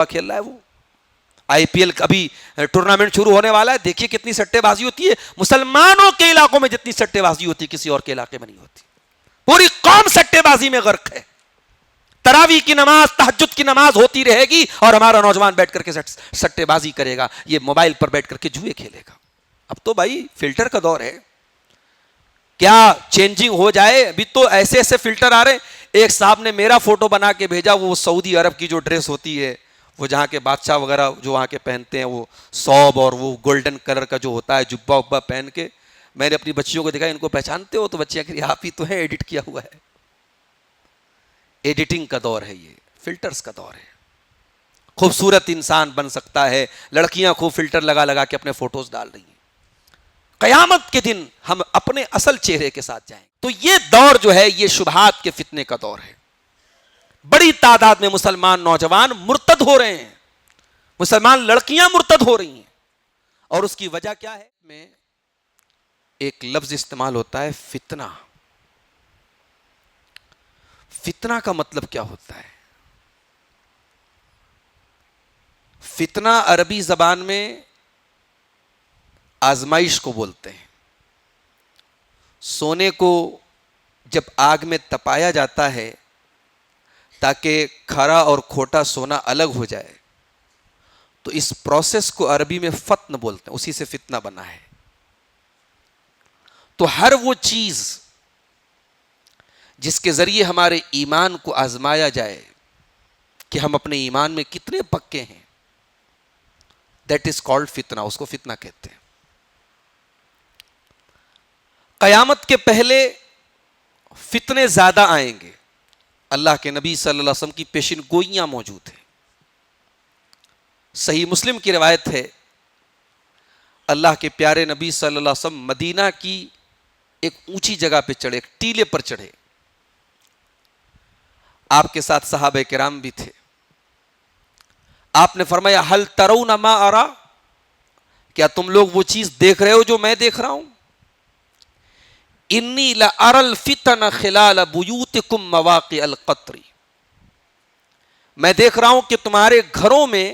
کھیل رہا ہے وہ. آئی پی ایل ابھی ٹورنامنٹ شروع ہونے والا ہے, دیکھیے کتنی سٹے بازی ہوتی ہے. مسلمانوں کے علاقوں میں جتنی سٹے بازی ہوتی ہے کسی اور کے علاقے میں نہیں ہوتی. پوری قوم سٹے بازی میں غرق ہے. تراویح کی نماز, تہجد کی نماز ہوتی رہے گی اور ہمارا نوجوان بیٹھ کر کے سٹے بازی کرے گا, یہ موبائل پر بیٹھ کر کے جوئے کھیلے گا. اب تو بھائی فلٹر کا دور ہے, کیا چینجنگ ہو جائے. ابھی تو ایسے ایسے فلٹر آ رہے ہیں. ایک صاحب نے میرا فوٹو بنا کے بھیجا, وہ سعودی عرب کی جو ڈریس ہوتی ہے, وہ جہاں کے بادشاہ وغیرہ جو وہاں کے پہنتے ہیں, وہ صوب اور وہ گولڈن کلر کا جو ہوتا ہے جبہ وبا پہن کے. میں نے اپنی بچیوں کو دیکھا, ان کو پہچانتے ہو؟ تو بچیاں کہہ رہی آپ ہی تو ہیں, ایڈٹ کیا ہوا ہے. ایڈیٹنگ کا دور ہے, یہ فلٹرز کا دور ہے. خوبصورت انسان بن سکتا ہے, لڑکیاں خوب فلٹر لگا لگا کے اپنے فوٹوز ڈال رہی ہیں. قیامت کے دن ہم اپنے اصل چہرے کے ساتھ جائیں. تو یہ دور جو ہے یہ شبہات کے فتنے کا دور ہے. بڑی تعداد میں مسلمان نوجوان مرتد ہو رہے ہیں, مسلمان لڑکیاں مرتد ہو رہی ہیں. اور اس کی وجہ کیا ہے؟ میں ایک لفظ استعمال ہوتا ہے فتنہ. فتنہ کا مطلب کیا ہوتا ہے؟ فتنہ عربی زبان میں آزمائش کو بولتے ہیں. سونے کو جب آگ میں تپایا جاتا ہے تاکہ کھرا اور کھوٹا سونا الگ ہو جائے, تو اس پروسیس کو عربی میں فتن بولتے ہیں, اسی سے فتنہ بنا ہے. تو ہر وہ چیز جس کے ذریعے ہمارے ایمان کو آزمایا جائے کہ ہم اپنے ایمان میں کتنے پکے ہیں, دیٹ از کالڈ فتنہ, اس کو فتنہ کہتے ہیں. قیامت کے پہلے فتنے زیادہ آئیں گے. اللہ کے نبی صلی اللہ علیہ وسلم کی پیشن گوئیاں موجود ہیں. صحیح مسلم کی روایت ہے, اللہ کے پیارے نبی صلی اللہ علیہ وسلم مدینہ کی ایک اونچی جگہ پہ چڑھے, ایک ٹیلے پر چڑھے. آپ کے ساتھ صحابہ کرام بھی تھے. آپ نے فرمایا ہل ترون ما ارا, کیا تم لوگ وہ چیز دیکھ رہے ہو جو میں دیکھ رہا ہوں؟ انی لأری الفتن خلال بیوتکم مواقع القطر, میں دیکھ رہا ہوں کہ تمہارے گھروں میں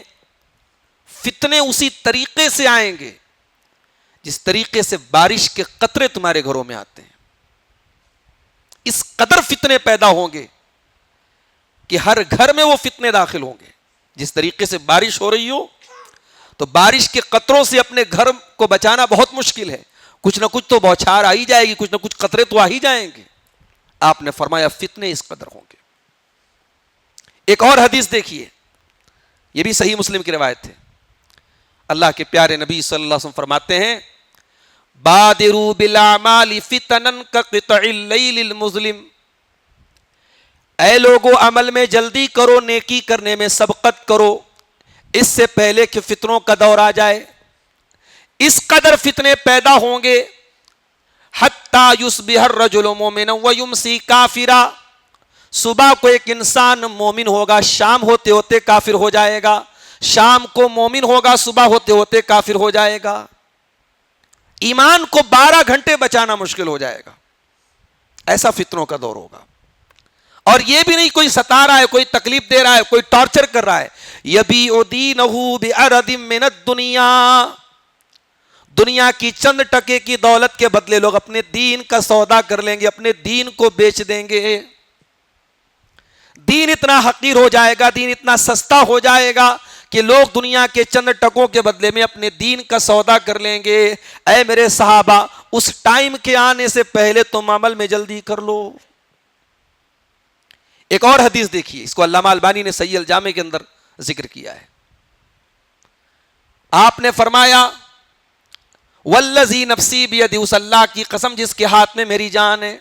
فتنے اسی طریقے سے آئیں گے جس طریقے سے بارش کے قطرے تمہارے گھروں میں آتے ہیں. اس قدر فتنے پیدا ہوں گے کہ ہر گھر میں وہ فتنے داخل ہوں گے. جس طریقے سے بارش ہو رہی ہو تو بارش کے قطروں سے اپنے گھر کو بچانا بہت مشکل ہے, کچھ نہ کچھ تو بوچھار آ ہی جائے گی, کچھ نہ کچھ قطرے تو آ ہی جائیں گے. آپ نے فرمایا فتنے اس قدر ہوں گے. ایک اور حدیث دیکھیے, یہ بھی صحیح مسلم کی روایت ہے. اللہ کے پیارے نبی صلی اللہ علیہ وسلم فرماتے ہیں بادروا بالاعمال فتنا كقطع الليل المظلم, اے لوگو عمل میں جلدی کرو, نیکی کرنے میں سبقت کرو, اس سے پہلے کہ فتنوں کا دور آ جائے. اس قدر فتنے پیدا ہوں گے حتی یصبح الرجل مؤمنا ویمسی کافرا, صبح کو ایک انسان مومن ہوگا, شام ہوتے ہوتے کافر ہو جائے گا, شام کو مومن ہوگا, صبح ہوتے ہوتے کافر ہو جائے گا. ایمان کو 12 گھنٹے بچانا مشکل ہو جائے گا. ایسا فتنوں کا دور ہوگا. اور یہ بھی نہیں کوئی ستا رہا ہے, کوئی تکلیف دے رہا ہے, کوئی ٹارچر کر رہا ہے. یبیع دینہ بعرض من الدنیا, دنیا کی چند ٹکے کی دولت کے بدلے لوگ اپنے دین کا سودا کر لیں گے, اپنے دین کو بیچ دیں گے. دین اتنا حقیر ہو جائے گا, دین اتنا سستا ہو جائے گا کہ لوگ دنیا کے چند ٹکوں کے بدلے میں اپنے دین کا سودا کر لیں گے. اے میرے صحابہ, اس ٹائم کے آنے سے پہلے تم عمل میں جلدی کر لو. ایک اور حدیث دیکھیے, اس کو علامہ البانی نے صحیح الجامع کے اندر ذکر کیا ہے. آپ نے فرمایا والذی نفسی بیدہ, اس اللہ کی قسم جس کے ہاتھ میں میری جان ہے,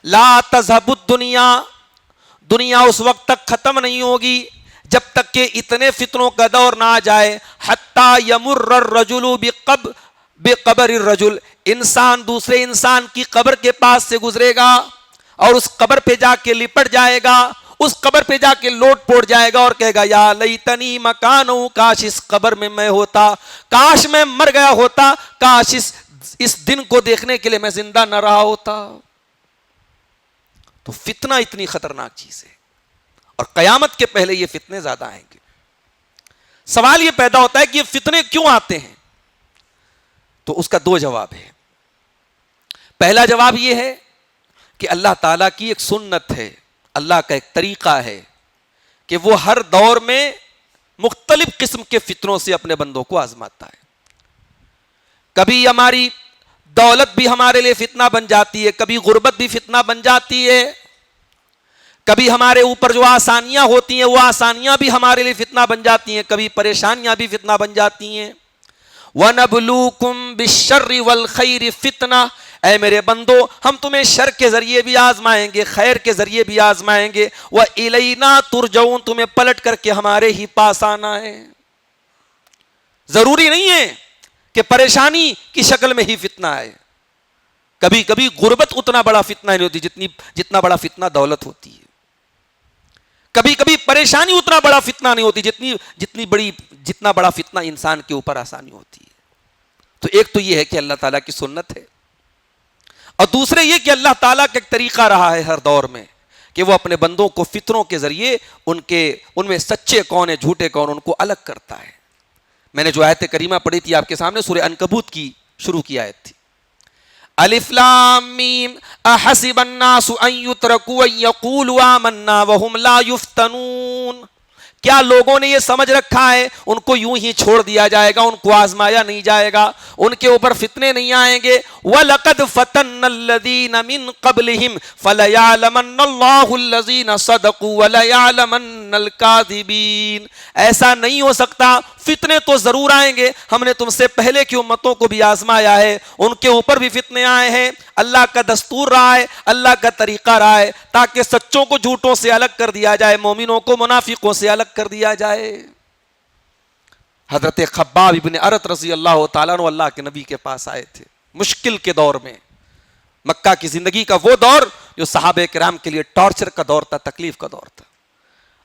لا تذهب الدنیا, دنیا اس وقت تک ختم نہیں ہوگی جب تک کہ اتنے فتنوں کا دور نہ آ جائے. حتی یمر الرجل بقبر الرجل, انسان دوسرے انسان کی قبر کے پاس سے گزرے گا اور اس قبر پہ جا کے لپٹ جائے گا, اس قبر پہ جا کے لوٹ پوٹ جائے گا اور کہے گا یا لیتنی مکانو, کاش اس قبر میں میں ہوتا, کاش میں مر گیا ہوتا, کاش اس دن کو دیکھنے کے لیے میں زندہ نہ رہا ہوتا. تو فتنہ اتنی خطرناک چیز ہے, اور قیامت کے پہلے یہ فتنے زیادہ آئیں گے. سوال یہ پیدا ہوتا ہے کہ یہ فتنے کیوں آتے ہیں؟ تو اس کا دو جواب ہے. پہلا جواب یہ ہے کہ اللہ تعالیٰ کی ایک سنت ہے، اللہ کا ایک طریقہ ہے کہ وہ ہر دور میں مختلف قسم کے فتنوں سے اپنے بندوں کو آزماتا ہے. کبھی ہماری دولت بھی ہمارے لیے فتنہ بن جاتی ہے، کبھی غربت بھی فتنہ بن جاتی ہے، کبھی ہمارے اوپر جو آسانیاں ہوتی ہیں وہ آسانیاں بھی ہمارے لیے فتنہ بن جاتی ہیں، کبھی پریشانیاں بھی فتنہ بن جاتی ہیں. وَنَبْلُوكُمْ بِالشَّرِّ وَالْخَيْرِ فِتْنَةً، اے میرے بندو ہم تمہیں شر کے ذریعے بھی آزمائیں گے، خیر کے ذریعے بھی آزمائیں گے. وَإِلَيْنَا تُرْجَعُونَ، تمہیں پلٹ کر کے ہمارے ہی پاس آنا ہے. ضروری نہیں ہے کہ پریشانی کی شکل میں ہی فتنہ ہے. کبھی کبھی غربت اتنا بڑا فتنہ نہیں ہوتی جتنا بڑا فتنہ دولت ہوتی ہے. کبھی کبھی پریشانی اتنا بڑا فتنہ نہیں ہوتی جتنا بڑا فتنہ انسان کے اوپر آسانی ہوتی ہے. تو ایک تو یہ ہے کہ اللہ تعالیٰ کی سنت ہے، اور دوسرے یہ کہ اللہ تعالیٰ کا ایک طریقہ رہا ہے ہر دور میں کہ وہ اپنے بندوں کو فتنوں کے ذریعے ان میں سچے کون ہیں جھوٹے کون ان کو الگ کرتا ہے. میں نے جو آیت کریمہ پڑھی تھی آپ کے سامنے سورہ عنکبوت کی شروع کی آیت تھی. الف لام میم احسب الناس ان یترکوا ان یقولوا آمنا وهم لا یفتنون، کیا لوگوں نے یہ سمجھ رکھا ہے ان کو یوں ہی چھوڑ دیا جائے گا، ان کو آزمایا نہیں جائے گا، ان کے اوپر فتنے نہیں آئیں گے؟ وَلَقَدْ فَتَنَّ الَّذِينَ مِن قَبْلِهِمْ فَلَيَعْلَمَنَّ اللَّهُ الَّذِينَ صَدَقُوا وَلَيَعْلَمَنَّ الْكَاذِبِينَ. ایسا نہیں ہو سکتا، فتنے تو ضرور آئیں گے. ہم نے تم سے پہلے کی امتوں کو بھی آزمایا ہے، ان کے اوپر بھی فتنے آئے ہیں. اللہ کا دستور رہا ہے، اللہ کا طریقہ رہا ہے تاکہ سچوں کو جھوٹوں سے الگ کر دیا جائے، مومنوں کو منافقوں سے الگ کر دیا جائے. حضرت خباب ابن ارت رضی اللہ تعالیٰ عنہ اللہ کے نبی کے پاس آئے تھے مشکل کے دور میں. مکہ کی زندگی کا وہ دور جو صحابہ کرام کے لیے ٹارچر کا دور تھا، تکلیف کا دور تھا.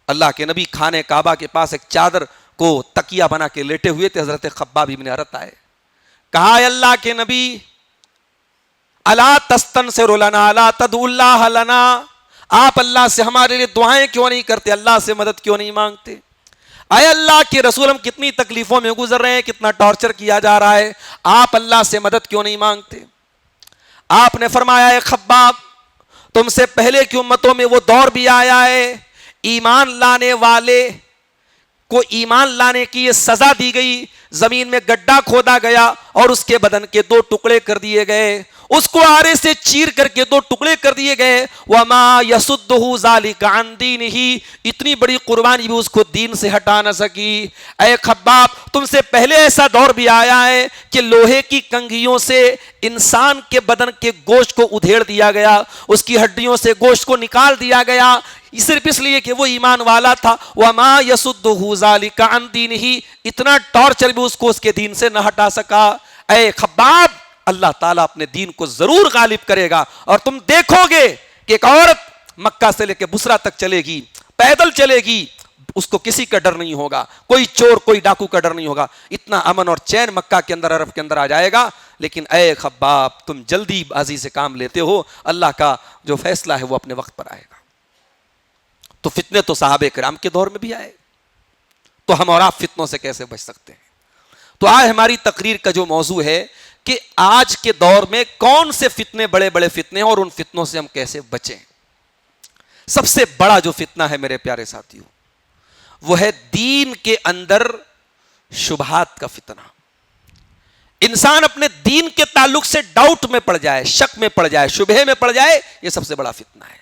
اللہ کے نبی خانے کعبہ کے پاس ایک چادر کو تکیہ بنا کے لیٹے ہوئے تھے. حضرت خباب ابن ارت آئے، کہا اے اللہ کے نبی الا تستنصر لنا الا تدعو اللہ لنا، آپ اللہ سے ہمارے لیے دعائیں کیوں نہیں کرتے، اللہ سے مدد کیوں نہیں مانگتے؟ اے اللہ کے رسول ہم کتنی تکلیفوں میں گزر رہے ہیں، کتنا ٹارچر کیا جا رہا ہے، آپ اللہ سے مدد کیوں نہیں مانگتے؟ آپ نے فرمایا اے خباب تم سے پہلے کی امتوں میں وہ دور بھی آیا ہے، ایمان لانے والے کو ایمان لانے کی یہ سزا دی گئی، زمین میں گڈھا کھودا گیا اور اس کے بدن کے 2 ٹکڑے کر دیے گئے، اس کو آرے سے چیر کر کے 2 ٹکڑے کر دیے گئے. وما یصدہ ذلک عن دینہ، اتنی بڑی قربانی بھی اس کو دین سے ہٹا نہ سکی. اے خباب تم سے پہلے ایسا دور بھی آیا ہے کہ لوہے کی کنگھیوں سے انسان کے بدن کے گوشت کو ادھیڑ دیا گیا، اس کی ہڈیوں سے گوشت کو نکال دیا گیا، صرف اس لیے کہ وہ ایمان والا تھا. وما یصدہ ذلک عن دینہ، اتنا ٹارچر بھی اس کو اس کے دین سے نہ ہٹا سکا. اے خباب اللہ تعالیٰ اپنے دین کو ضرور غالب کرے گا، اور تم دیکھو گے کہ ایک عورت مکہ سے لے کے بصرہ تک چلے گی، پیدل چلے گی، اس کو کسی کا ڈر نہیں ہوگا، کوئی چور کوئی ڈاکو کا ڈر نہیں ہوگا. اتنا امن اور چین مکہ کے اندر عرب کے اندر آ جائے گا. لیکن اے خباب تم جلدی بازی سے کام لیتے ہو، اللہ کا جو فیصلہ ہے وہ اپنے وقت پر آئے گا. تو فتنے تو صحابہ کرام کے دور میں بھی آئے، تو ہم اور آپ فتنوں سے کیسے بچ سکتے ہیں؟ تو آج ہماری تقریر کا جو موضوع ہے کہ آج کے دور میں کون سے فتنے بڑے بڑے فتنے ہیں اور ان فتنوں سے ہم کیسے بچیں. سب سے بڑا جو فتنہ ہے میرے پیارے ساتھیوں وہ ہے دین کے اندر شبہات کا فتنہ. انسان اپنے دین کے تعلق سے ڈاؤٹ میں پڑ جائے، شک میں پڑ جائے، شبہے میں پڑ جائے، یہ سب سے بڑا فتنہ ہے.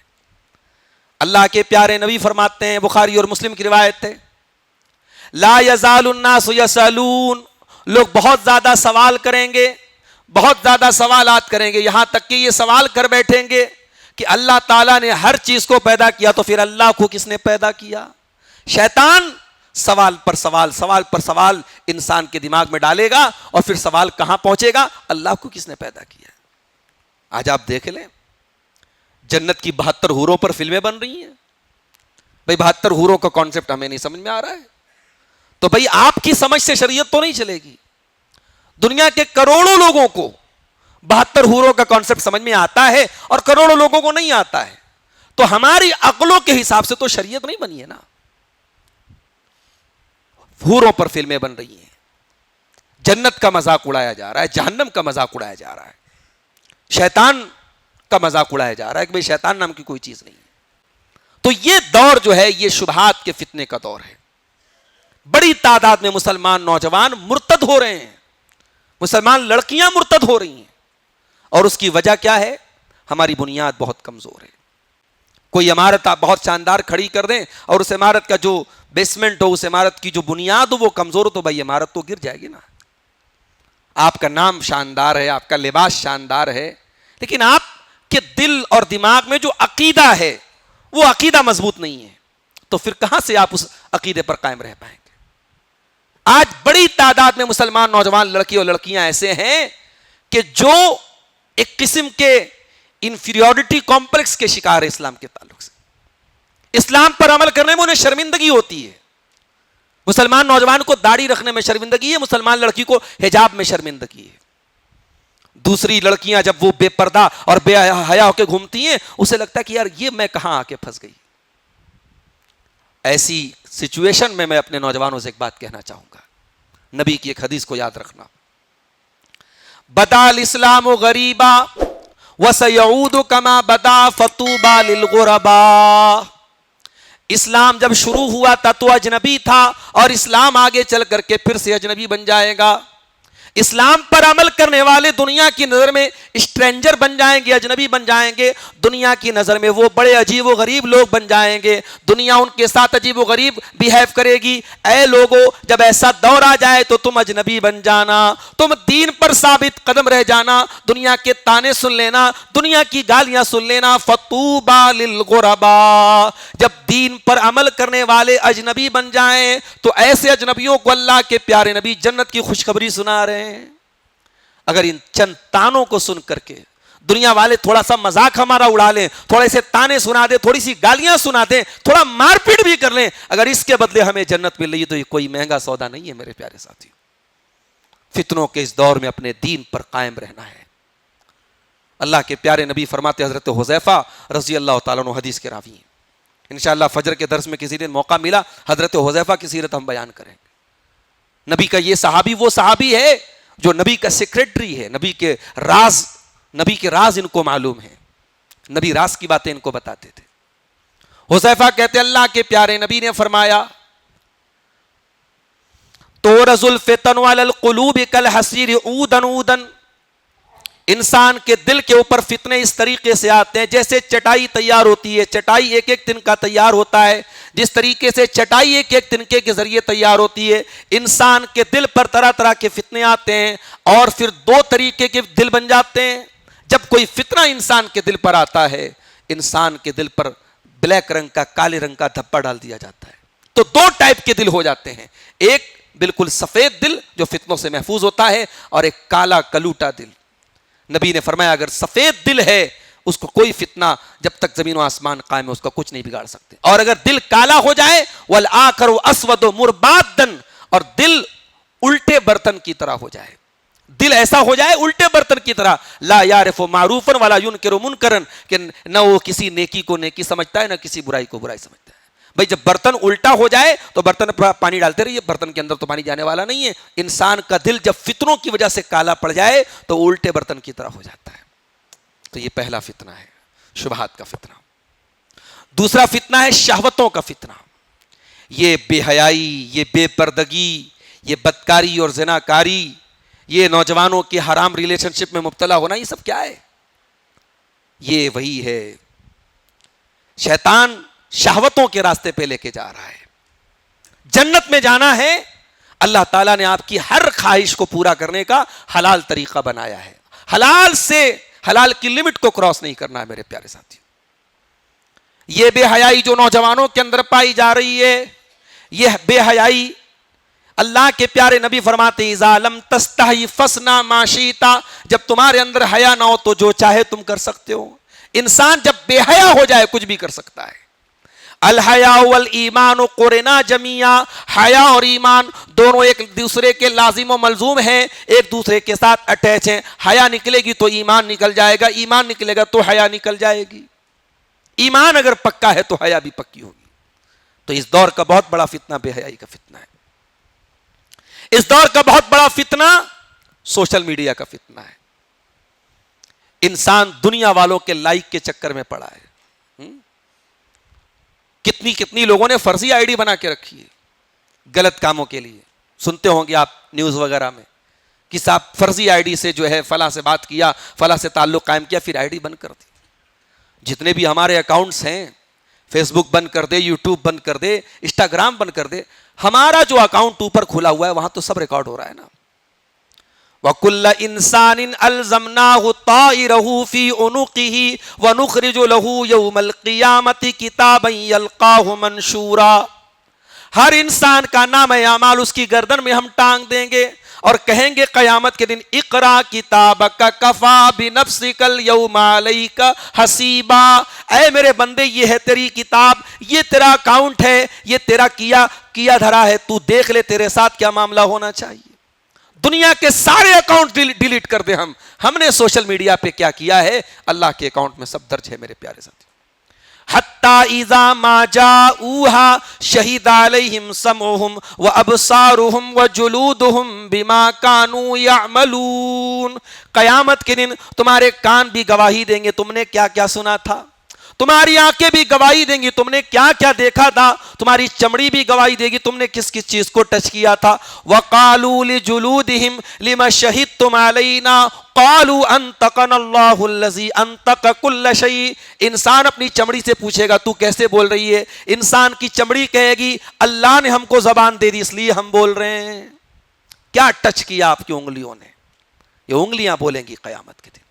اللہ کے پیارے نبی فرماتے ہیں، بخاری اور مسلم کی روایت ہے، لا یزال الناس یسألون، لوگ بہت زیادہ سوال کریں گے، بہت زیادہ سوالات کریں گے، یہاں تک کہ یہ سوال کر بیٹھیں گے کہ اللہ تعالیٰ نے ہر چیز کو پیدا کیا تو پھر اللہ کو کس نے پیدا کیا؟ شیطان سوال پر سوال، سوال پر سوال انسان کے دماغ میں ڈالے گا، اور پھر سوال کہاں پہنچے گا؟ اللہ کو کس نے پیدا کیا؟ آج آپ دیکھ لیں جنت کی 72 حوروں پر فلمیں بن رہی ہیں. بھئی 72 حوروں کا کانسیپٹ ہمیں نہیں سمجھ میں آ رہا ہے، تو بھئی آپ کی سمجھ سے شریعت تو نہیں چلے گی. دنیا کے کروڑوں لوگوں کو 72 حوروں کا کانسیپٹ سمجھ میں آتا ہے اور کروڑوں لوگوں کو نہیں آتا ہے، تو ہماری عقلوں کے حساب سے تو شریعت نہیں بنی ہے نا. حوروں پر فلمیں بن رہی ہیں، جنت کا مذاق اڑایا جا رہا ہے، جہنم کا مذاق اڑایا جا رہا ہے، شیطان کا مذاق اڑایا جا رہا ہے کہ بھئی شیطان نام کی کوئی چیز نہیں ہے۔ تو یہ دور جو ہے یہ شبہات کے فتنے کا دور ہے۔ بڑی تعداد میں مسلمان نوجوان مرتد ہو رہے ہیں، مسلمان لڑکیاں مرتد ہو رہی ہیں، اور اس کی وجہ کیا ہے؟ ہماری بنیاد بہت کمزور ہے۔ کوئی عمارت آپ بہت شاندار کھڑی کر دیں اور اس عمارت کا جو بیسمنٹ ہو، اس عمارت کی جو بنیاد ہو وہ کمزور ہو، تو بھائی عمارت تو گر جائے گی نا۔ آپ کا نام شاندار ہے، آپ کا لباس شاندار ہے، لیکن آپ کے دل اور دماغ میں جو عقیدہ ہے وہ عقیدہ مضبوط نہیں ہے، تو پھر کہاں سے آپ اس عقیدے پر قائم رہ پائیں گے؟ آج بڑی تعداد میں مسلمان نوجوان لڑکی اور لڑکیاں ایسے ہیں کہ جو ایک قسم کے انفیریورٹی کمپلیکس کے شکار ہے اسلام کے تعلق سے۔ اسلام پر عمل کرنے میں انہیں شرمندگی ہوتی ہے۔ مسلمان نوجوان کو داڑھی رکھنے میں شرمندگی ہے، مسلمان لڑکی کو حجاب میں شرمندگی ہے۔ دوسری لڑکیاں جب وہ بے پردہ اور بے حیا ہو کے گھومتی ہیں، اسے لگتا ہے کہ یار یہ میں کہاں آ کے پھنس گئی۔ ایسی سچویشن میں اپنے نوجوانوں سے ایک بات کہنا چاہوں گا، نبی کی ایک حدیث کو یاد رکھنا، بدا الاسلام غریبا وسیعود کما بدا فطوبى للغرباء۔ اسلام جب شروع ہوا تھا تو اجنبی تھا، اور اسلام آگے چل کر کے پھر سے اجنبی بن جائے گا۔ اسلام پر عمل کرنے والے دنیا کی نظر میں اسٹرینجر بن جائیں گے، اجنبی بن جائیں گے، دنیا کی نظر میں وہ بڑے عجیب و غریب لوگ بن جائیں گے، دنیا ان کے ساتھ عجیب و غریب بیہیو کرے گی۔ اے لوگو، جب ایسا دور آ جائے تو تم اجنبی بن جانا، تم دین پر ثابت قدم رہ جانا، دنیا کے طعنے سن لینا، دنیا کی گالیاں سن لینا۔ فطوبى للغرباء، جب دین پر عمل کرنے والے اجنبی بن جائیں تو ایسے اجنبیوں کو اللہ کے پیارے نبی جنت کی خوشخبری سنا رہے ہیں۔ اگر ان چند تانوں کو سن کر کے دنیا والے تھوڑا سا مذاق ہمارا اڑا لیں، تھوڑے سے تانے سنا دیں، تھوڑی سی گالیاں سنا دیں، تھوڑا مار پیٹ بھی کر لیں، اگر اس کے بدلے ہمیں جنت مل رہی ہے تو یہ کوئی مہنگا سودا نہیں ہے میرے پیارے ساتھیوں۔ فتنوں کے اس دور میں اپنے دین پر قائم رہنا ہے۔ اللہ کے پیارے نبی فرماتے، حضرت حذیفہ رضی اللہ تعالیٰ عنہ حدیث کے راوی ہیں، انشاءاللہ فجر کے درس میں کسی دن موقع ملا حضرت حذیفہ کی سیرت ہم بیان کریں گے۔ نبی کا یہ صحابی وہ صحابی ہے جو نبی کا سیکریٹری ہے، نبی کے راز ان کو معلوم ہے، نبی راز کی باتیں ان کو بتاتے تھے۔ حذیفہ کہتے اللہ کے پیارے نبی نے فرمایا، تورز الفتن علی القلوب کالحصیر عودا عودا، انسان کے دل کے اوپر فتنے اس طریقے سے آتے ہیں جیسے چٹائی تیار ہوتی ہے، چٹائی ایک ایک تنکا تیار ہوتا ہے، جس طریقے سے چٹائی ایک ایک تنکے کے ذریعے تیار ہوتی ہے، انسان کے دل پر طرح طرح کے فتنے آتے ہیں، اور پھر دو طریقے کے دل بن جاتے ہیں۔ جب کوئی فتنہ انسان کے دل پر آتا ہے، انسان کے دل پر بلیک رنگ کا، کالے رنگ کا دھبا ڈال دیا جاتا ہے، تو دو ٹائپ کے دل ہو جاتے ہیں، ایک بالکل سفید دل جو فتنوں سے محفوظ ہوتا ہے، اور ایک کالا کلوٹا دل۔ نبی نے فرمایا اگر سفید دل ہے اس کو کوئی فتنہ جب تک زمین و آسمان قائم ہے اس کا کچھ نہیں بگاڑ سکتے، اور اگر دل کالا ہو جائے والآخر اسود مربادا، اور دل الٹے برتن کی طرح ہو جائے، دل ایسا ہو جائے الٹے برتن کی طرح، لا یعرف معروفا ولا ینکر منکرا، کہ نہ وہ کسی نیکی کو نیکی سمجھتا ہے نہ کسی برائی کو برائی سمجھتا ہے۔ بھائی جب برتن الٹا ہو جائے تو برتن پر پانی ڈالتے رہیے، برتن کے اندر تو پانی جانے والا نہیں ہے۔ انسان کا دل جب فتنوں کی وجہ سے کالا پڑ جائے تو الٹے برتن کی طرح ہو جاتا ہے۔ تو یہ پہلا فتنہ ہے، شبہات کا فتنہ۔ دوسرا فتنہ ہے شہوتوں کا فتنہ۔ یہ بے حیائی، یہ بے پردگی، یہ بدکاری اور زناکاری، یہ نوجوانوں کے حرام ریلیشن شپ میں مبتلا ہونا، یہ سب کیا ہے؟ یہ وہی ہے، شیطان شہوتوں کے راستے پہ لے کے جا رہا ہے۔ جنت میں جانا ہے، اللہ تعالیٰ نے آپ کی ہر خواہش کو پورا کرنے کا حلال طریقہ بنایا ہے، حلال سے حلال کی لمٹ کو کراس نہیں کرنا ہے میرے پیارے ساتھی۔ یہ بے حیائی جو نوجوانوں کے اندر پائی جا رہی ہے، یہ بے حیائی اللہ کے پیارے نبی فرماتے اذا لم تستحی فاصنع ما شئت، جب تمہارے اندر حیا نہ ہو تو جو چاہے تم کر سکتے ہو۔ انسان جب بے حیا ہو جائے کچھ بھی کر سکتا ہے۔ الحیا والایمان قرنا جميعا، حیا اور ایمان دونوں ایک دوسرے کے لازم و ملزوم ہیں، ایک دوسرے کے ساتھ اٹیچ ہیں۔ حیا نکلے گی تو ایمان نکل جائے گا، ایمان نکلے گا تو حیا نکل جائے گی، ایمان اگر پکا ہے تو حیا بھی پکی ہوگی۔ تو اس دور کا بہت بڑا فتنہ بے حیائی کا فتنہ ہے۔ اس دور کا بہت بڑا فتنہ سوشل میڈیا کا فتنہ ہے. انسان دنیا والوں کے لائک کے چکر میں پڑا ہے. کتنی کتنی لوگوں نے فرضی آئی ڈی بنا کے رکھی ہے غلط کاموں کے لیے. سنتے ہوں گے آپ نیوز وغیرہ میں کہ صاحب فرضی آئی ڈی سے جو ہے فلاں سے بات کیا, فلاں سے تعلق قائم کیا, پھر آئی ڈی بند کر دی. جتنے بھی ہمارے اکاؤنٹس ہیں, فیس بک بند کر دے, یوٹیوب بند کر دے, انسٹاگرام بند کر دے, ہمارا جو اکاؤنٹ اوپر کھلا ہوا ہے وہاں تو سب ریکارڈ ہو رہا ہے نا. وَكُلَّ إِنسَانٍ أَلْزَمْنَاهُ طَائِرَهُ فِي عُنُقِهِ وَنُخْرِجُ لَهُ يَوْمَ الْقِيَامَةِ كِتَابًا يَلْقَاهُ مَنشُورًا. ہر انسان کا نام اعمال اس کی گردن میں ہم ٹانگ دیں گے اور کہیں گے قیامت کے دن اقرا کتابک کفا بنفسک اليوم علیک حسیبا. اے میرے بندے یہ ہے تیری کتاب, یہ تیرا اکاؤنٹ ہے, یہ تیرا کیا دھرا ہے, تو دیکھ لے تیرے ساتھ کیا معاملہ ہونا چاہیے. دنیا کے سارے اکاؤنٹ ڈیلیٹ کر دے ہم نے سوشل میڈیا پہ کیا کیا ہے اللہ کے اکاؤنٹ میں سب درج ہے میرے پیارے ساتھی. حتی اذا ما جاؤوها شہید علیہم سمعہم وابصارہم وجلودہم بما کانوا یعملون. قیامت کے دن تمہارے کان بھی گواہی دیں گے تم نے کیا کیا سنا تھا, تمہاری آنکھیں بھی گواہی دیں گی تم نے کیا کیا دیکھا تھا, تمہاری چمڑی بھی گواہی دے گی تم نے کس کس چیز کو ٹچ کیا تھا. وَقَالُوا لِجُلُودِهِمْ لِمَ شَهِدْتُمْ عَلَيْنَا قَالُوا أَنْطَقَنَا اللَّهُ الَّذِي أَنْطَقَ كُلَّ شَيْءٍ. انسان اپنی چمڑی سے پوچھے گا تو کیسے بول رہی ہے, انسان کی چمڑی کہے گی اللہ نے ہم کو زبان دے دی اس لیے ہم بول رہے ہیں. کیا ٹچ کیا آپ کی انگلیوں نے, یہ انگلیاں بولیں گی قیامت کے دن.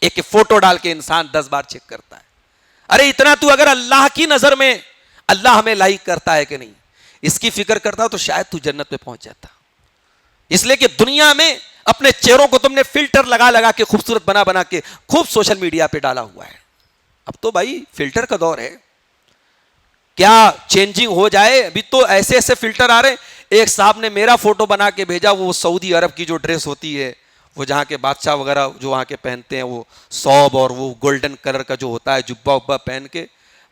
ایک فوٹو ڈال کے انسان 10 بار چیک کرتا ہے, ارے اتنا تو اگر اللہ کی نظر میں اللہ ہمیں لائک کرتا ہے کہ نہیں اس کی فکر کرتا تو شاید تو جنت میں پہنچ جاتا. اس لیے کہ دنیا میں اپنے چہروں کو تم نے فلٹر لگا لگا کے خوبصورت بنا بنا کے خوب سوشل میڈیا پہ ڈالا ہوا ہے. اب تو بھائی فلٹر کا دور ہے, کیا چینجنگ ہو جائے. ابھی تو ایسے ایسے فلٹر آ رہے. ایک صاحب نے میرا فوٹو بنا کے بھیجا, وہ سعودی عرب کی جو ڈریس ہوتی ہے وہ جہاں کے بادشاہ وغیرہ جو وہاں کے پہنتے ہیں, وہ صوب اور وہ گولڈن کلر کا جو ہوتا ہے جبہ وبا پہن کے.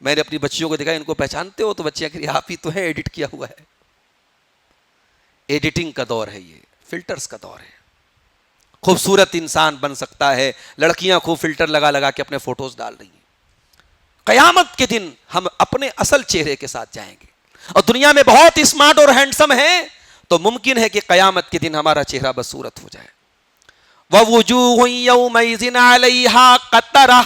میں نے اپنی بچیوں کو دیکھا, ان کو پہچانتے ہو؟ تو بچیاں کہ آپ ہی تو ہیں, ایڈٹ کیا ہوا ہے. ایڈیٹنگ کا دور ہے, یہ فلٹرز کا دور ہے. خوبصورت انسان بن سکتا ہے, لڑکیاں خوب فلٹر لگا لگا کے اپنے فوٹوز ڈال رہی ہیں. قیامت کے دن ہم اپنے اصل چہرے کے ساتھ جائیں گے. اور دنیا میں بہت اسمارٹ اور ہینڈسم ہیں تو ممکن ہے کہ قیامت کے دن ہمارا چہرہ بدصورت ہو جائے. وَوُجُوهٌ يَوْمَئِذٍ عَلَيْهَا قَتَرَةٌ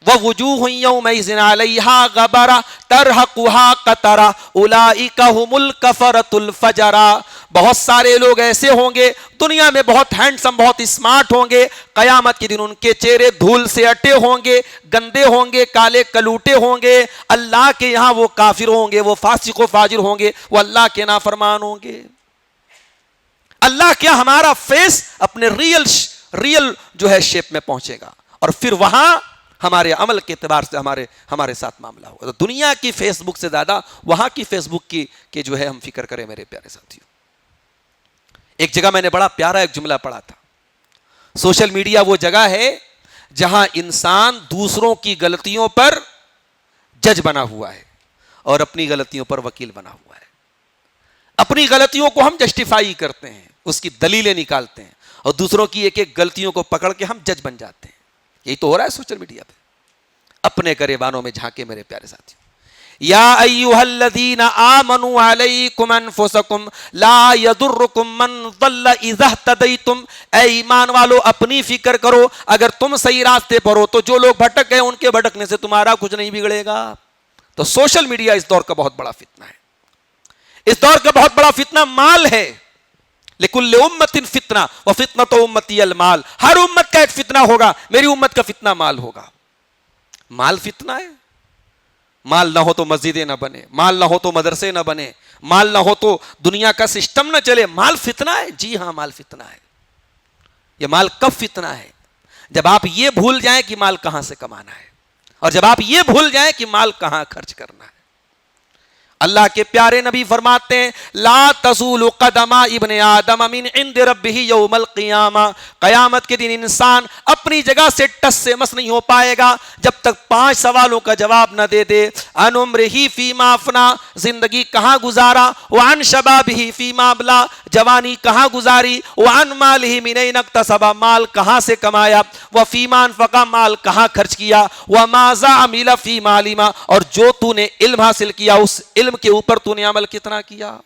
وَوُجُوهٌ يَوْمَئِذٍ عَلَيْهَا غَبَرَةٌ تَرْهَقُهَا قَتَرَةٌ أُولَئِكَ هُمُ الْكَفَرَةُ الْفَجَرَةُ. بہت سارے لوگ ایسے ہوں گے دنیا میں بہت ہینڈسم بہت اسمارٹ ہوں گے, قیامت کے دن ان کے چہرے دھول سے اٹے ہوں گے, گندے ہوں گے, کالے کلوٹے ہوں گے. اللہ کے یہاں وہ کافر ہوں گے, وہ فاسق و فاجر ہوں گے, وہ اللہ کے نافرمان ہوں گے. اللہ کیا ہمارا فیس اپنے ریئل جو ہے شیپ میں پہنچے گا اور پھر وہاں ہمارے عمل کے اعتبار سے ہمارے ساتھ معاملہ ہوگا. تو دنیا کی فیس بک سے زیادہ وہاں کی فیس بک کی جو ہے ہم فکر کریں میرے پیارے ساتھیوں. ایک جگہ میں نے بڑا پیارا ایک جملہ پڑھا تھا, سوشل میڈیا وہ جگہ ہے جہاں انسان دوسروں کی غلطیوں پر جج بنا ہوا ہے اور اپنی غلطیوں پر وکیل بنا ہوا ہے. اپنی غلطیوں کو ہم جسٹیفائی کرتے ہیں, اس کی دلیلیں نکالتے ہیں, اور دوسروں کی ایک ایک غلطیوں کو پکڑ کے ہم جج بن جاتے ہیں. یہی تو ہو رہا ہے سوشل میڈیا پہ. اپنے گریبانوں میں جھانکے میرے پیارے ساتھی. یا ایھا الذین آمنوا علیکم انفسکم لا یضرکم من ضل اذا اہتدیتم. اے ایمان والو اپنی فکر کرو, اگر تم صحیح راستے پر ہو تو جو لوگ بھٹک گئے ان کے بھٹکنے سے تمہارا کچھ نہیں بگڑے گا. تو سوشل میڈیا اس دور کا بہت بڑا فتنہ ہے. اس دور کا بہت بڑا فتنہ مال ہے. لِكُلِّ أُمَّةٍ فِتْنَةٌ وَفِتْنَةُ أُمَّتِي الْمَالُ. ہر امت کا ایک فتنہ ہوگا, میری امت کا فتنہ مال ہوگا. مال فتنہ ہے. مال نہ ہو تو مسجدیں نہ بنے, مال نہ ہو تو مدرسے نہ بنے, مال نہ ہو تو دنیا کا سسٹم نہ چلے. مال فتنہ ہے. جی ہاں مال فتنہ ہے. یہ مال کب فتنہ ہے؟ جب آپ یہ بھول جائیں کہ مال کہاں سے کمانا ہے, اور جب آپ یہ بھول جائیں کہ مال کہاں خرچ کرنا ہے. اللہ کے پیارے نبی فرماتے ہیں لا تزول قدم ابن آدم من عند ربہ یوم القیامہ، قیامت کے دن انسان اپنی جگہ سے ٹس سے مس نہیں ہو پائے گا جب تک 5 سوالوں کا جواب نہ دے دے۔ عن عمرہ فیما افنا، زندگی کہاں گزارا، وعن شبابہ فیما ابلا، جوانی کہاں گزاری، وعن مالہ من این اکتسب، مال کہاں سے کمایا، وفیما انفق، مال کہاں خرچ کیا، وماذا عمل فیما علم، اور جو تو نے علم حاصل کیا اس علم کے اوپر تو نے عمل کتنا کیا۔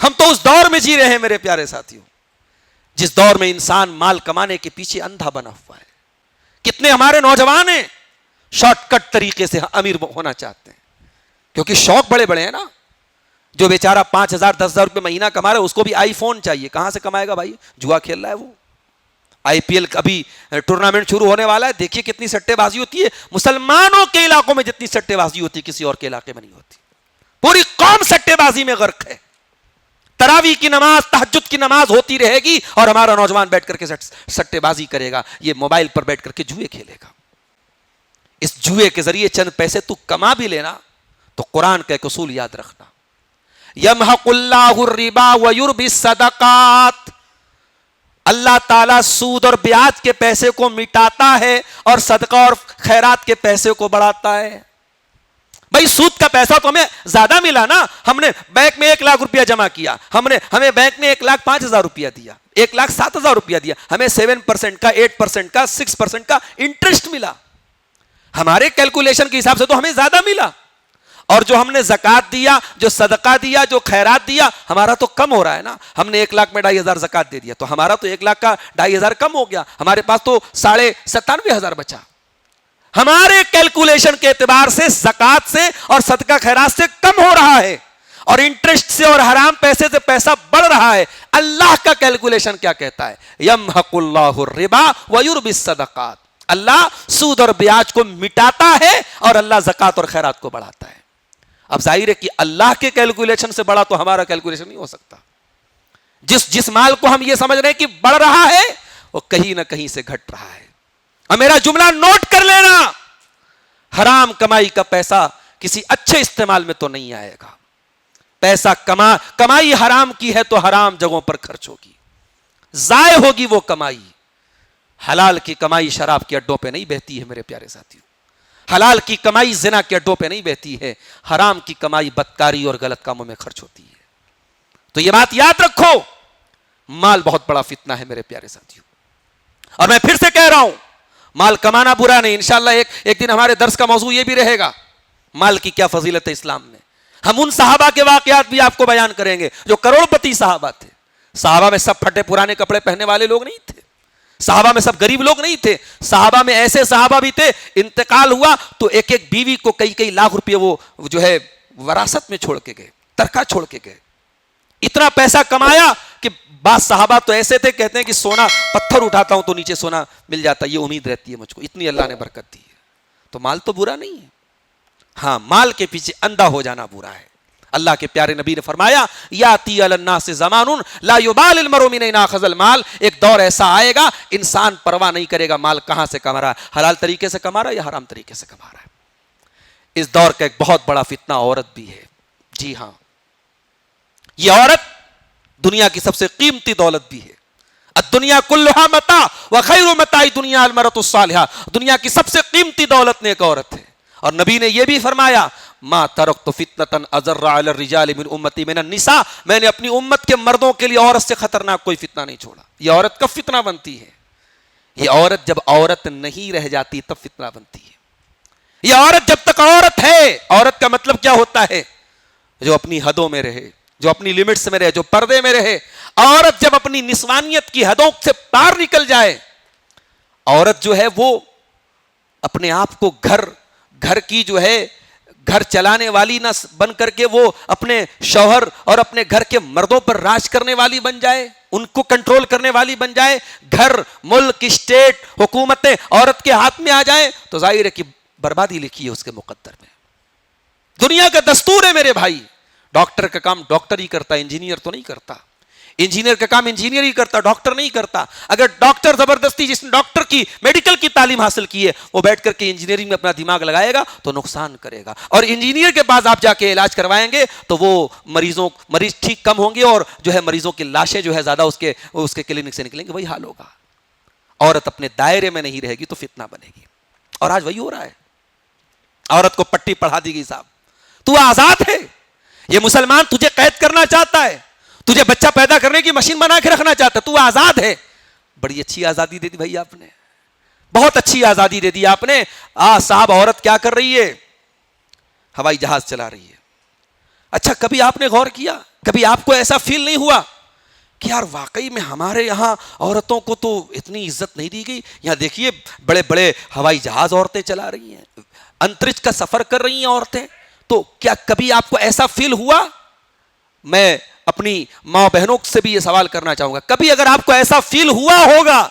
ہم تو اس دور میں جی رہے ہیں میرے پیارے ساتھیوں جس دور میں انسان مال کمانے کے پیچھے اندھا بنا ہوا ہے۔ کتنے ہمارے نوجوان ہیں شارٹ کٹ طریقے سے امیر ہونا چاہتے ہیں، کیونکہ شوق بڑے بڑے ہیں نا۔ جو بیچارہ 5,000 10,000 روپے مہینہ کما رہا ہے اس کو بھی آئی فون چاہیے، کہاں سے کمائے گا بھائی؟ جوا کھیل رہا ہے وہ۔ آئی پی ایل ابھی ٹورنامنٹ شروع ہونے والا ہے، دیکھیے کتنی سٹے بازی ہوتی ہے۔ مسلمانوں کے علاقوں میں جتنی سٹے بازی ہوتی کسی اور کے علاقے میں نہیں ہوتی۔ پوری قوم سٹے بازی میں غرق ہے۔ تراویح کی نماز، تہجد کی نماز ہوتی رہے گی اور ہمارا نوجوان بیٹھ کر کے سٹے بازی کرے گا، یہ موبائل پر بیٹھ کر کے جوئے کھیلے گا۔ اس جوئے کے ذریعے چند پیسے تو کما بھی لینا تو قرآن کا ایک اصول یاد رکھنا، یمحق اللہ الربا ویربی الصدقات، اللہ تعالیٰ سود اور بیاج کے پیسے کو مٹاتا ہے اور صدقہ اور خیرات کے پیسے کو بڑھاتا ہے۔ بھائی سود کا پیسہ تو ہمیں زیادہ ملا نا، ہم نے بینک میں 1 لاکھ روپیہ جمع کیا، ہمیں بینک میں 1,05,000 روپیہ دیا، 1,07,000 روپیہ دیا، ہمیں 7% کا 8% کا 6% کا انٹرسٹ ملا۔ ہمارے کیلکولیشن کے حساب سے تو ہمیں زیادہ ملا، اور جو ہم نے زکات دیا، جو صدقہ دیا، جو خیرات دیا، ہمارا تو کم ہو رہا ہے نا۔ ہم نے 1 لاکھ میں 2,500 زکات دے دیا تو ہمارا تو 1 لاکھ کا 2,500 کم ہو گیا، ہمارے پاس تو 97,500 بچا۔ ہمارے کیلکولیشن کے اعتبار سے زکات سے اور صدقہ خیرات سے کم ہو رہا ہے، اور انٹرسٹ سے اور حرام پیسے سے پیسہ بڑھ رہا ہے۔ اللہ کا کیلکولیشن کیا کہتا ہے؟ یمحق اللہ الربا ویربی الصدقات، اللہ سود اور بیاج کو مٹاتا ہے اور اللہ زکات اور خیرات کو بڑھاتا ہے۔ اب ظاہر ہے کہ اللہ کے کیلکولیشن سے بڑا تو ہمارا کیلکولیشن نہیں ہو سکتا۔ جس مال کو ہم یہ سمجھ رہے ہیں کہ بڑھ رہا ہے وہ کہیں نہ کہیں سے گھٹ رہا ہے۔ اور میرا جملہ نوٹ کر لینا، حرام کمائی کا پیسہ کسی اچھے استعمال میں تو نہیں آئے گا۔ پیسہ کمائی حرام کی ہے تو حرام جگہوں پر خرچ ہوگی، ضائع ہوگی وہ کمائی۔ حلال کی کمائی شراب کے اڈوں پہ نہیں بہتی ہے میرے پیارے ساتھیوں، حلال کی کمائی زنا کے اڈوں پہ نہیں بہتی ہے، حرام کی کمائی بدکاری اور غلط کاموں میں خرچ ہوتی ہے۔ تو یہ بات یاد رکھو، مال بہت بڑا فتنہ ہے میرے پیارے ساتھیوں۔ اور میں پھر سے کہہ رہا ہوں، مال کمانا برا نہیں، انشاءاللہ ایک دن ہمارے درس کا موضوع یہ بھی رہے گا، مال کی کیا فضیلت ہے اسلام میں۔ ہم ان صحابہ کے واقعات بھی آپ کو بیان کریں گے جو کروڑ پتی صحابہ تھے۔ صحابہ میں سب پھٹے پرانے کپڑے پہننے والے لوگ نہیں تھے، صحابہ میں سب غریب لوگ نہیں تھے، صحابہ میں ایسے صحابہ بھی تھے انتقال ہوا تو ایک ایک بیوی کو کئی لاکھ روپے وہ جو ہے وراثت میں چھوڑ کے گئے، ترکہ چھوڑ کے گئے۔ اتنا پیسہ کمایا کہ بعض صحابہ تو ایسے تھے، کہتے ہیں کہ سونا پتھر اٹھاتا ہوں تو نیچے سونا مل جاتا، یہ امید رہتی ہے مجھ کو، اتنی اللہ نے برکت دی ہے۔ تو مال تو برا نہیں ہے، ہاں مال کے پیچھے اندھا ہو جانا برا ہے۔ اللہ کے پیارے نبی نے فرمایا یاتی علی الناس زمان لا یبال المرء من این اخذ المال، ایک دور ایسا آئے گا انسان پرواہ نہیں کرے گا مال کہاں سے کما رہا ہے، حلال طریقے سے کما رہا ہے یا حرام طریقے سے کما رہا ہے۔ اس دور کا ایک بہت بڑا فتنہ عورت بھی ہے، جی ہاں، یہ عورت دنیا کی سب سے قیمتی دولت بھی ہے۔ الدنیا کلھا متاع وخیر متاع الدنیا المرأۃ الصالحہ، دنیا کی سب سے قیمتی دولت نیک عورت ہے۔ اور نبی نے یہ بھی فرمایا ما ترکت فتنة اضر علی الرجال من امتی من النساء، میں نے اپنی امت کے مردوں کے لیے عورت سے خطرناک کوئی فتنہ نہیں چھوڑا۔ یہ عورت کب فتنہ بنتی ہے؟ یہ عورت جب عورت نہیں رہ جاتی تب فتنہ بنتی ہے۔ یہ عورت جب تک عورت ہے، عورت کا مطلب کیا ہوتا ہے؟ جو اپنی حدوں میں رہے، جو اپنی لیمٹس میں رہے، جو پردے میں رہے۔ عورت جب اپنی نسوانیت کی حدوں سے پار نکل جائے، عورت جو ہے وہ اپنے آپ کو گھر کی جو ہے گھر چلانے والی نہ بن کر کے وہ اپنے شوہر اور اپنے گھر کے مردوں پر راج کرنے والی بن جائے، ان کو کنٹرول کرنے والی بن جائے، گھر، ملک، اسٹیٹ، حکومتیں عورت کے ہاتھ میں آ جائیں تو ظاہر ہے کہ بربادی لکھی ہے اس کے مقدر میں۔ دنیا کا دستور ہے میرے بھائی، ڈاکٹر کا کام ڈاکٹر ہی کرتا ہے، انجینئر تو نہیں کرتا۔ انجینئر کا کام انجینئر ہی کرتا، ڈاکٹر نہیں کرتا. اگر ڈاکٹر زبردستی جس نے ڈاکٹر کی میڈیکل کی تعلیم حاصل کی ہے وہ بیٹھ کر کے انجینئرنگ میں اپنا دماغ لگائے گا تو نقصان کرے گا. اور انجینئر کے پاس آپ جا کے علاج کروائیں گے تو وہ مریض ٹھیک کم ہوں گے اور جو ہے مریضوں کی لاشیں جو ہے زیادہ اس کے کلینک سے نکلیں گے. وہی حال ہوگا. عورت اپنے دائرے میں نہیں رہے گی تو فتنہ بنے گی. اور آج وہی ہو رہا ہے. عورت کو پٹی پڑھا دی گئی. صاحب تو آزاد ہے. یہ مسلمان تجھے قید کرنا چاہتا ہے, تجھے بچہ پیدا کرنے کی مشین بنا کے رکھنا چاہتا ہے. تو آزاد ہے. بڑی اچھی آزادی دے دی بھائی آپ نے, بہت اچھی آزادی دے دی آپ نے. صاحب عورت کیا کر رہی ہے؟ ہوائی جہاز چلا رہی ہے. اچھا کبھی آپ نے غور کیا, کبھی آپ کو ایسا فیل نہیں ہوا کہ یار واقعی میں ہمارے یہاں عورتوں کو تو اتنی عزت نہیں دی گئی؟ یہاں دیکھیے بڑے بڑے ہوائی جہاز عورتیں چلا رہی ہیں, انترکش کا سفر کر رہی ہیں عورتیں. تو کیا کبھی آپ کو ایسا فیل ہوا؟ میں اپنی ماں بہنوں سے بھی یہ سوال کرنا چاہوں گا, کبھی اگر آپ کو ایسا فیل ہوا ہوگا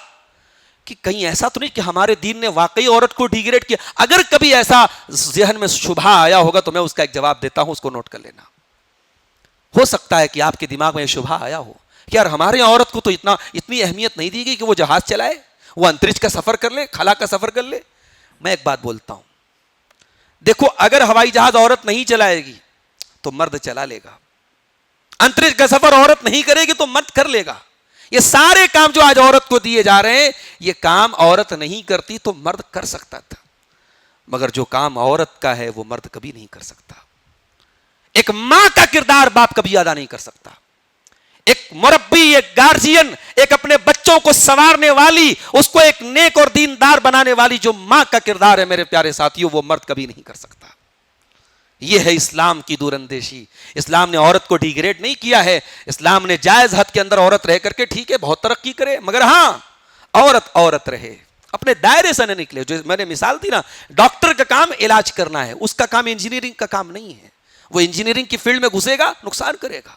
کہ کہیں ایسا تو نہیں کہ ہمارے دین نے واقعی عورت کو ڈیگریڈ کیا؟ اگر کبھی ایسا ذہن میں شبہ آیا ہوگا تو میں اس کا ایک جواب دیتا ہوں, اس کو نوٹ کر لینا. ہو سکتا ہے کہ آپ کے دماغ میں یہ شبہ آیا ہو کہ یار ہمارے یہاں عورت کو تو اتنی اہمیت نہیں دی گئی کہ وہ جہاز چلائے, وہ انترکش کا سفر کر لے, خلا کا سفر کر لے. میں ایک بات بولتا ہوں, دیکھو اگر ہوائی جہاز عورت نہیں چلائے گی تو مرد چلا لے گا. انترکش کا سفر عورت نہیں کرے گی تو مرد کر لے گا. یہ سارے کام جو آج عورت کو دیے جا رہے ہیں یہ کام عورت نہیں کرتی تو مرد کر سکتا تھا, مگر جو کام عورت کا ہے وہ مرد کبھی نہیں کر سکتا. ایک ماں کا کردار باپ کبھی ادا نہیں کر سکتا. ایک مربی, ایک گارجین, ایک اپنے بچوں کو سنوارنے والی, اس کو ایک نیک اور دیندار بنانے والی جو ماں کا کردار ہے میرے پیارے ساتھیوں, وہ مرد کبھی نہیں کر سکتا. یہ ہے اسلام کی دور اندیشی. اسلام نے عورت کو ڈیگریڈ نہیں کیا ہے. اسلام نے جائز حد کے اندر عورت رہ کر کے ٹھیک ہے بہت ترقی کرے, مگر ہاں عورت رہے, اپنے دائرے سے نہ نکلے. جو میں نے مثال دی نا, ڈاکٹر کا کام علاج کرنا ہے, اس کا کام انجینئرنگ کا کام نہیں ہے. وہ انجینئرنگ کی فیلڈ میں گھسے گا نقصان کرے گا.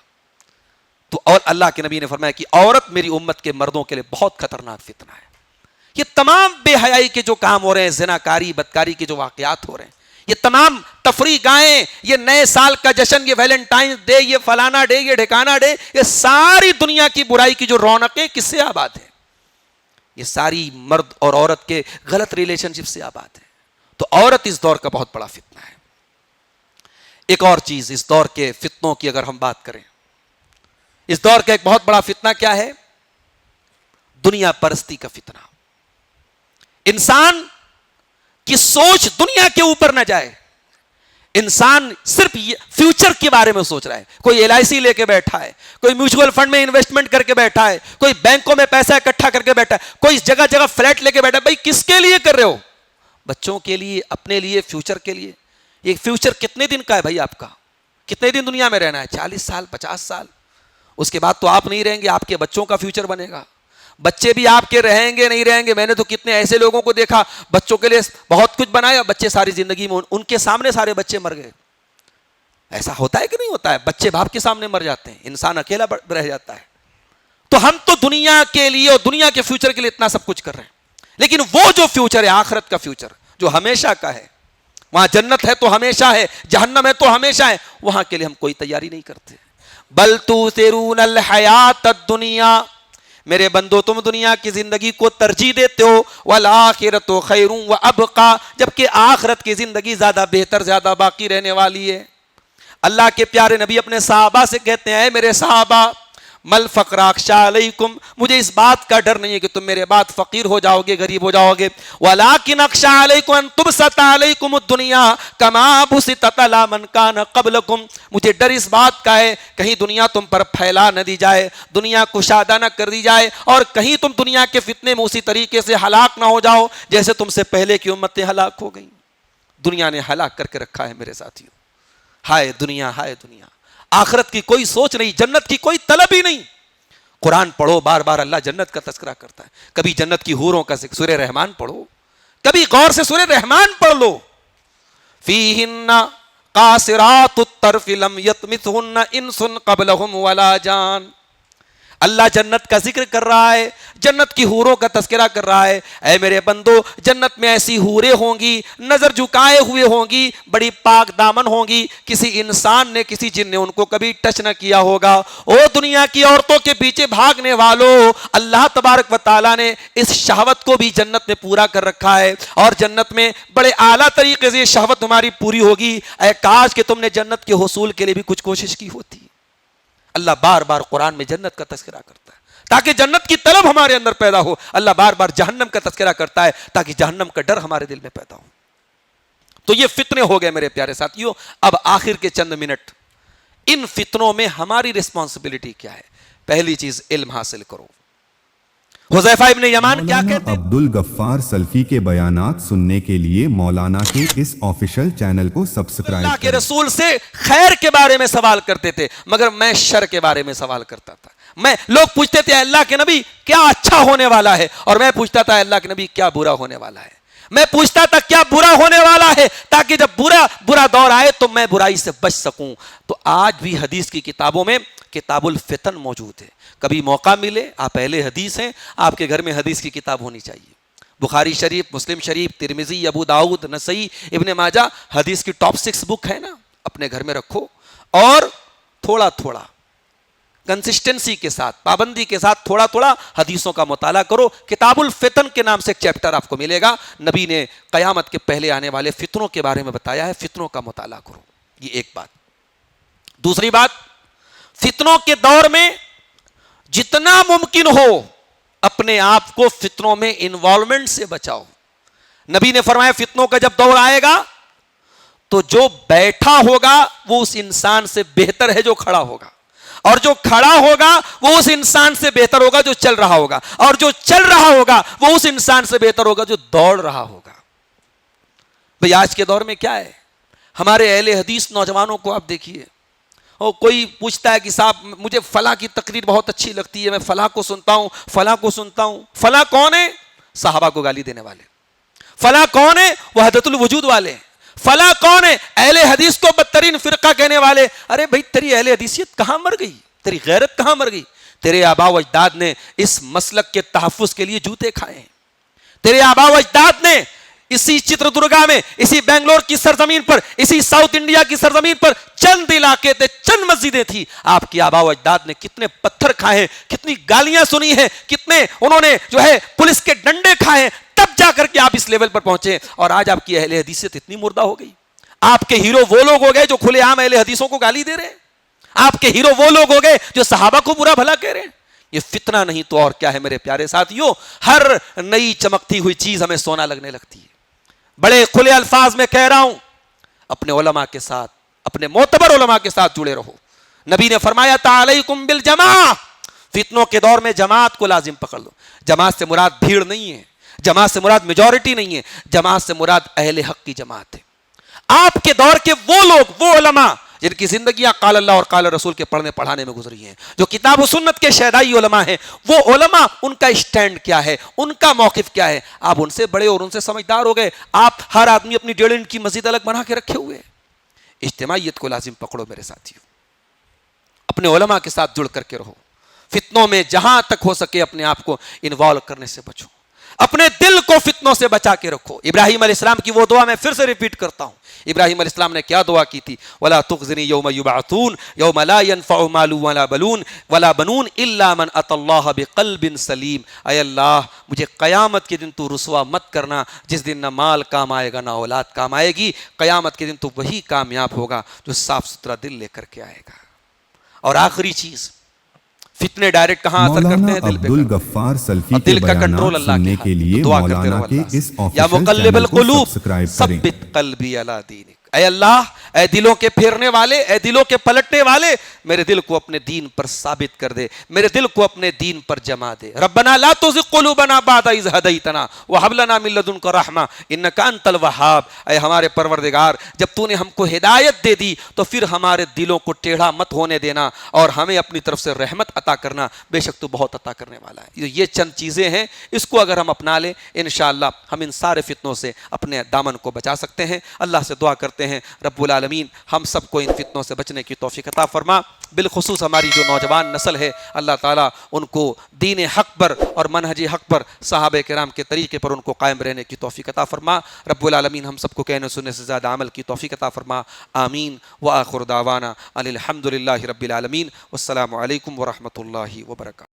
تو اور اللہ کے نبی نے فرمایا کہ عورت میری امت کے مردوں کے لیے بہت خطرناک فتنہ ہے. یہ تمام بے حیائی کے جو کام ہو رہے ہیں, زناکاری بدکاری کے جو واقعات ہو رہے ہیں, یہ تمام تفریح گاہیں, یہ نئے سال کا جشن, یہ ویلنٹائنز ڈے, یہ فلانا ڈے, یہ ڈھکانا ڈے, یہ ساری دنیا کی برائی کی جو رونقیں کس سے آباد ہے؟ یہ ساری مرد اور عورت کے غلط ریلیشن شپ سے آباد ہے. تو عورت اس دور کا بہت بڑا فتنہ ہے. ایک اور چیز اس دور کے فتنوں کی اگر ہم بات کریں, اس دور کا ایک بہت بڑا فتنہ کیا ہے؟ دنیا پرستی کا فتنہ. انسان کی سوچ دنیا کے اوپر نہ جائے. انسان صرف فیوچر کے بارے میں سوچ رہا ہے. کوئی LIC لے کے بیٹھا ہے, کوئی میوچول فنڈ میں انویسٹمنٹ کر کے بیٹھا ہے, کوئی بینکوں میں پیسہ اکٹھا کر کے بیٹھا ہے, کوئی جگہ جگہ فلیٹ لے کے بیٹھا ہے. بھائی کس کے لیے کر رہے ہو؟ بچوں کے لیے, اپنے لیے, فیوچر کے لیے. یہ فیوچر کتنے دن کا ہے بھائی آپ کا؟ کتنے دن دنیا میں رہنا ہے؟ 40 سال 50 سال. اس کے بعد تو آپ نہیں رہیں گے, آپ کے بچوں کا فیوچر بنے گا. بچے بھی آپ کے رہیں گے نہیں رہیں گے. میں نے تو کتنے ایسے لوگوں کو دیکھا بچوں کے لیے بہت کچھ بنایا, بچے ساری زندگی میں ان کے سامنے سارے بچے مر گئے. ایسا ہوتا ہے کہ نہیں ہوتا ہے؟ بچے باپ کے سامنے مر جاتے ہیں, انسان اکیلا رہ جاتا ہے. تو ہم تو دنیا کے لیے اور دنیا کے فیوچر کے لیے اتنا سب کچھ کر رہے ہیں, لیکن وہ جو فیوچر ہے آخرت کا فیوچر جو ہمیشہ کا ہے, وہاں جنت ہے تو ہمیشہ ہے, جہنم ہے تو ہمیشہ ہے, وہاں کے لیے ہم کوئی تیاری نہیں کرتے. بل تؤثرون الحیات الدنیا, میرے بندو تم دنیا کی زندگی کو ترجیح دیتے ہو, والآخرۃ خیر وابقی, جبکہ آخرت کی زندگی زیادہ بہتر, زیادہ باقی رہنے والی ہے. اللہ کے پیارے نبی اپنے صحابہ سے کہتے ہیں, میرے صحابہ مل فقر اخشی علیکم, مجھے اس بات کا ڈر نہیں ہے کہ تم میرے بعد فقیر ہو جاؤ گے, غریب ہو جاؤ گے. ولکن اخشی علیکم ان تبسط علیکم الدنیا کما بسطت علی من کان قبلکم, مجھے ڈر اس بات کا ہے کہیں دنیا تم پر پھیلا نہ دی جائے, دنیا کشادہ نہ کر دی جائے, اور کہیں تم دنیا کے فتنے میں اسی طریقے سے ہلاک نہ ہو جاؤ جیسے تم سے پہلے کی امتیں ہلاک ہو گئیں. دنیا نے ہلاک کر کے رکھا ہے میرے ساتھیوں. ہائے دنیا, ہائے دنیا. آخرت کی کوئی سوچ نہیں, جنت کی کوئی طلب ہی نہیں. قرآن پڑھو, بار بار اللہ جنت کا تذکرہ کرتا ہے. کبھی جنت کی حوروں کا سورہ رحمان پڑھو, کبھی غور سے سورہ رحمان پڑھ لو. فیہن قاصرات الطرف لم یطمثہن انس قبلہم ولا جان. اللہ جنت کا ذکر کر رہا ہے, جنت کی حوروں کا تذکرہ کر رہا ہے. اے میرے بندو, جنت میں ایسی حوریں ہوں گی, نظر جھکائے ہوئے ہوں گی, بڑی پاک دامن ہوں گی, کسی انسان نے کسی جن نے ان کو کبھی ٹچ نہ کیا ہوگا. او دنیا کی عورتوں کے پیچھے بھاگنے والوں, اللہ تبارک و تعالیٰ نے اس شہوت کو بھی جنت میں پورا کر رکھا ہے, اور جنت میں بڑے اعلیٰ طریقے سے یہ شہوت تمہاری پوری ہوگی. اے کاش کہ تم نے جنت کے حصول کے لیے بھی کچھ کوشش کی ہوتی. اللہ بار بار قرآن میں جنت کا تذکرہ کرتا ہے تاکہ جنت کی طلب ہمارے اندر پیدا ہو. اللہ بار بار جہنم کا تذکرہ کرتا ہے تاکہ جہنم کا ڈر ہمارے دل میں پیدا ہو. تو یہ فتنے ہو گئے میرے پیارے ساتھیوں. اب آخر کے چند منٹ, ان فتنوں میں ہماری رسپانسبلٹی کیا ہے؟ پہلی چیز, علم حاصل کرو. حذیفہ ابن یمان کیا کہتے ہیں؟ عبد الغفار سلفی کے بیانات سننے کے لیے مولانا کے اس آفیشل چینل کو سبسکرائب اللہ کے رسول سے خیر کے بارے میں سوال کرتے تھے, مگر میں شر کے بارے میں سوال کرتا تھا. لوگ پوچھتے تھے اللہ کے نبی کیا اچھا ہونے والا ہے, اور میں پوچھتا تھا اللہ کے نبی کیا برا ہونے والا ہے. میں پوچھتا تھا کیا برا ہونے والا ہے, تاکہ جب برا دور آئے تو میں برائی سے بچ سکوں. تو آج بھی حدیث کی کتابوں میں کتاب الفتن موجود ہے. کبھی موقع ملے, آپ اہل حدیث ہیں, آپ کے گھر میں حدیث کی کتاب ہونی چاہیے. بخاری شریف, مسلم شریف, ترمذی, ابو داؤد, نسائی, ابن ماجہ, حدیث کی ٹاپ 6 بک ہے نا, اپنے گھر میں رکھو, اور تھوڑا تھوڑا کنسسٹنسی کے ساتھ, پابندی کے ساتھ تھوڑا تھوڑا حدیثوں کا مطالعہ کرو. کتاب الفتن کے نام سے ایک چیپٹر آپ کو ملے گا. نبی نے قیامت کے پہلے آنے والے فتنوں کے بارے میں بتایا ہے, فتنوں کا مطالعہ کرو. یہ ایک بات. دوسری بات, فتنوں کے دور میں جتنا ممکن ہو اپنے آپ کو فتنوں میں انوالومنٹ سے بچاؤ. نبی نے فرمایا فتنوں کا جب دور آئے گا تو جو بیٹھا ہوگا وہ اس انسان سے بہتر ہے جو کھڑا ہوگا, اور جو کھڑا ہوگا وہ اس انسان سے بہتر ہوگا جو چل رہا ہوگا, اور جو چل رہا ہوگا وہ اس انسان سے بہتر ہوگا جو دوڑ رہا ہوگا. بھئی آج کے دور میں کیا ہے, ہمارے اہل حدیث نوجوانوں کو آپ دیکھیے, اور کوئی پوچھتا ہے کہ صاحب مجھے فلاں کی تقریر بہت اچھی لگتی ہے, میں فلاں کو سنتا ہوں, فلاں کو سنتا ہوں. فلاں کون ہے؟ صحابہ کو گالی دینے والے. فلاں کون ہے؟ وحدت الوجود والے. فلاں کون ہے؟ اہل حدیث کو بدترین فرقہ کہنے والے. ارے بھائی تیری اہل حدیثیت کہاں مر گئی؟ تیری غیرت کہاں مر گئی؟ تیرے آبا و اجداد نے اس مسلک کے تحفظ کے لیے جوتے کھائے ہیں. تیرے آبا و اجداد نے اسی چتردرگا میں, اسی بنگلور کی سرزمین پر, اسی ساؤتھ انڈیا کی سرزمین پر چند علاقے تھے, چند مسجدیں تھی. آپ کی آبا و اجداد نے کتنے پتھر کھائے ہیں, کتنی گالیاں سنی ہیں, کتنے انہوں نے جو ہے پولیس کے ڈنڈے کھائے ہیں, تب جا کر کے آپ اس لیول پر پہنچے. اور آج آپ کی اہل حدیثیت اتنی مردہ ہو گئی. آپ کے ہیرو وہ لوگ ہو گئے جو کھلے عام اہل حدیثوں کو گالی دے رہے ہیں. آپ کے ہیرو وہ لوگ ہو گئے جو صحابہ کو برا بھلا کہہ رہے ہیں. یہ فتنہ نہیں تو اور کیا ہے میرے پیارے ساتھیوں. ہر نئی چمکتی ہوئی چیز ہمیں سونا لگنے لگتی ہے. بڑے کھلے الفاظ میں کہہ رہا ہوں, اپنے علماء کے ساتھ, اپنے معتبر علماء کے ساتھ جڑے رہو. نبی نے فرمایا تعالیکم بالجماع, فتنوں کے دور میں جماعت کو لازم پکڑ لو. جماعت سے مراد بھیڑ نہیں ہے, جماعت سے مراد میجورٹی نہیں ہے, جماعت سے مراد اہل حق کی جماعت ہے. آپ کے دور کے وہ لوگ, وہ علماء جن کی زندگیاں قال اللہ اور قال رسول کے پڑھنے پڑھانے میں گزری ہیں, جو کتاب و سنت کے شہدائی علماء ہیں, وہ علماء ان کا اسٹینڈ کیا ہے, ان کا موقف کیا ہے. آپ ان سے بڑے اور ان سے سمجھدار ہو گئے. آپ ہر آدمی اپنی 1.5 انچ کی مسجد الگ بنا کے رکھے ہوئے. اجتماعیت کو لازم پکڑو میرے ساتھیوں, اپنے علماء کے ساتھ جڑ کر کے رہو. فتنوں میں جہاں تک ہو سکے اپنے آپ کو انوالو کرنے سے بچو. اپنے دل کو فتنوں سے بچا کے رکھو. ابراہیم علیہ السلام کی وہ دعا میں پھر سے ریپیٹ کرتا ہوں. ابراہیم علیہ السلام نے کیا دعا کی تھی؟ وَلَا تُخْزِنِي يَوْمَ يُبْعَثُونَ يَوْمَ لَا يَنْفَعُ مَالٌ وَلَا بَنُونَ إِلَّا مَنْ أَتَى اللَّهَ بِقَلْبٍ سَلِيمٍ. اے اللہ مجھے قیامت کے دن تو رسوا مت کرنا, جس دن نہ مال کام آئے گا نہ اولاد کام آئے گی. قیامت کے دن تو وہی کامیاب ہوگا جو صاف ستھرا دل لے کر کے آئے گا. اور آخری چیز, فتنے ڈائریکٹ کہاں اثر کرتے ہیں؟ دل پہ. عبدالغفار سلفی دل کا کنٹرول اللہ کے ہاتھ. دعا کرتے رہو اللہ, یا مقلب القلوب ثبت قلبی علی دینک. اے اللہ, اے دلوں کے پھیرنے والے, اے دلوں کے پلٹنے والے, میرے دل کو اپنے دین پر ثابت کر دے, میرے دل کو اپنے دین پر جما دے. ربنا لا تزغ قلوبنا بعد اذ ہدیتنا وہب لنا من لدنک رحمہ انک انت الوہاب. اے ہمارے پروردگار, جب تو نے ہم کو ہدایت دے دی تو پھر ہمارے دلوں کو ٹیڑھا مت ہونے دینا, اور ہمیں اپنی طرف سے رحمت عطا کرنا, بے شک تو بہت عطا کرنے والا ہے. یہ چند چیزیں ہیں, اس کو اگر ہم اپنا لیں انشاءاللہ ہم ان سارے فتنوں سے اپنے دامن کو بچا سکتے ہیں. اللہ سے دعا کرتے ہیں رب العالمین العالمین ہم سب کو ان فتنوں سے بچنے کی توفیق عطا فرما. بالخصوص ہماری جو نوجوان نسل ہے اللہ تعالیٰ ان کو دین حق پر اور منہج حق پر صحابہ کرام کے طریقے پر ان کو قائم رہنے کی توفیق عطا فرما. رب العالمین ہم سب کو کہنے سننے سے زیادہ عمل کی توفیق عطا فرما. آمین. وآخر دعوانا الحمد للہ رب العالمین. والسلام علیکم ورحمۃ اللہ وبرکاتہ.